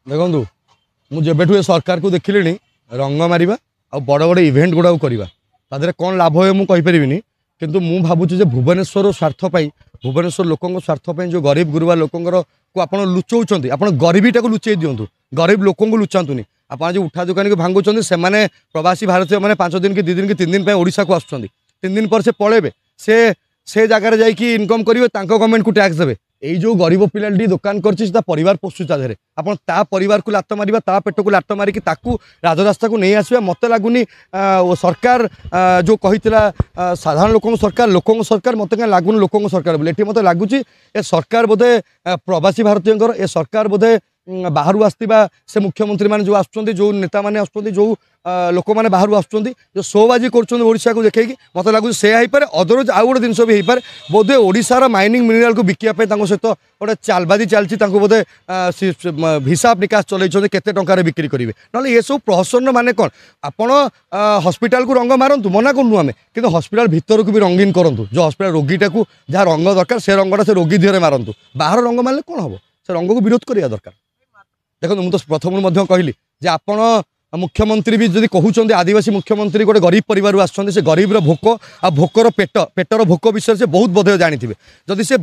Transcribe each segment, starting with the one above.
देखु मुझेठू ए सरकार को देखिली रंग मारिबा आ बड़ बड़ इवेंट गुड़ा करवा तादेह कौन लाभ हुए मुझे कहीपरि किंतु मु भावुँ भुवनेश्वर स्वार्थपाई भुवनेश्वर लोकों स्वार्थपाई जो गरीब गुरुवा लोकर को आप लुचाऊँ आप गरीबीटा को लुचाई दिंतु गरीब लोक लुचातुनि आप जो उठा दुकान को भांगुंट से मैंने प्रवासी भारतीय मैंने 5 दिन कि 2 दिन कि 3 दिन ओडिशा को आसुँच 3 दिन पर से पलैबे से जगार जाकि इनकम करेंगे गवर्नमेंट को टैक्स देवे यही जो गरीब पिलाटी दुकान कर परिवार पोषु देहरे आप परिवार को लात मार पेट को लात मारिकी राजरास्ता को नहीं आसवा मत लगुनि सरकार जो कही साधारण लोक सरकार मत क्या लगुनि लोक सरकार बोले ये मत लगुच ए सरकार बोधे प्रवासी भारतीय ए सरकार बोधे बाहर आसवा से मुख्यमंत्री मैंने जो आसुँच जो नेता मैंने आसुँच जो लोक मैंने बाहर आसुँच जो शोबाजी करा को देखिए मत लगुच से होपे अदरवाइज आउ गोटे जिनस भी होपे बोधे ओडिशार माइनिंग मिनेराल को बिकापी सहित गोटे चालबाजी चलती बोधे हिसाब निकास चलते केते टंकार बिक्री करेंगे ना ये सब प्रहसन माने कौन आपण हस्पिटाल को रंग मारतु मना करूँ आम कि हस्पिटाल भीतर को भी रंगीन करूँ जो हस्पिटाल रोगीटा को जहाँ रंग दरकार से रंगटा से रोगी देहरे मारतु बाहर रंग मारे कौन हम से रंग को विरोध करा दरकार देखो मुझे तो प्रथम कहली आपण मुख्यमंत्री भी जब कहते आदिवासी मुख्यमंत्री गोटे गरीब परिवार आसुँच से गरीब भोक आ भोकर पेटर भोक विषय से बहुत बोध जानी जदि से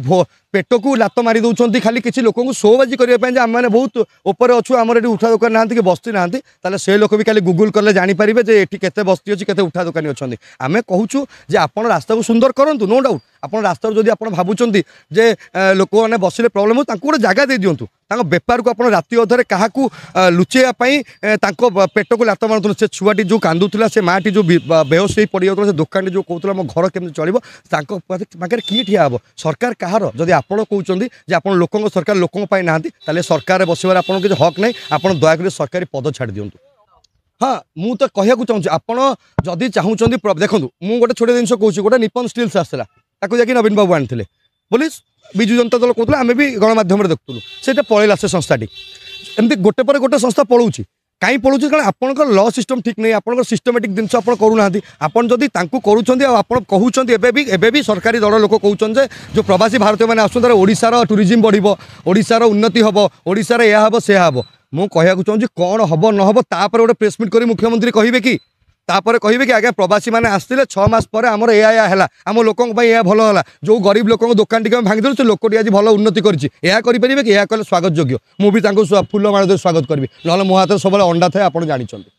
पेट को लात मारी दौरान खाली किसी लोक शोबाजी करने आम मैंने बहुत ऊपर अच्छु आम ये उठा दुकान ना कि बस्ती ना से लोक भी खाली गुगुल कले जानीपारे जे ये केते बस्ती अच्छी केते उठा दुकानी अच्छा आम कहूँ जे आप रास्ता को सुंदर करूँ नो डाउट आप रास्ता जब आप भावुं जे लोक मैंने बसिले प्रोब्लेम गोटे जगह दे दिंतु बेपार को आप राति अधर क्या लुचेवाई पेट को लात मारूँ से छुआटी जो कांदुला से माटी जो बेहोश हो पड़ जाता दुकान जो कहता मो घर केमी चलो पाखे किए ठिया हम सरकार कहार जदि आप कहते आप लोक सरकार लोक ना सरकार बसवर आप हक नहीं आप दयाकोरी सरकारी पद छाड़ दिंतु हाँ मुझे कहूँ चाहूँगी आपड़ जदि चाहूँगी देखो मुझे गोटे छोटे जिन कहूँ गोटे निपन स्टील्स आसला ताकू जाकि नवीन बाबू आनी पुलिस विजु जनता दल कहते आम भी गणमाध्यम देखुलु से पलैला से संस्थाटी एमती गोटे पर गोटे संस्था पलाऊँच कहीं पलाऊँ कारण आप लॉ सिस्टम ठीक नहीं आप सिस्टमेटिक जिन आप करूना आपड़ी कहते भी सरकारी दल लोक कहते जो प्रवासी भारतीय मैंने आसुँच ओडिशार टूरिज्म बढ़ो ओडिशार उन्नति हम ओडिशार यह हम से हम मुझे कहूँ चाहूँगी कौन हम न हम तापर गोटे प्रेसमिट कर मुख्यमंत्री कहे कि तापर कहे कि आज्ञा प्रवासी मैंने आसते 6 मास पर आमर है आम लोकों भल है जो गरीब लोक दुकान टी भांगी से लोकटी आज भल उन्नति करें कि यह कले स्वागत योग्य मुझे फूल माड़ स्वागत करी ना मो हाथ सब अंडा थाए आप जानते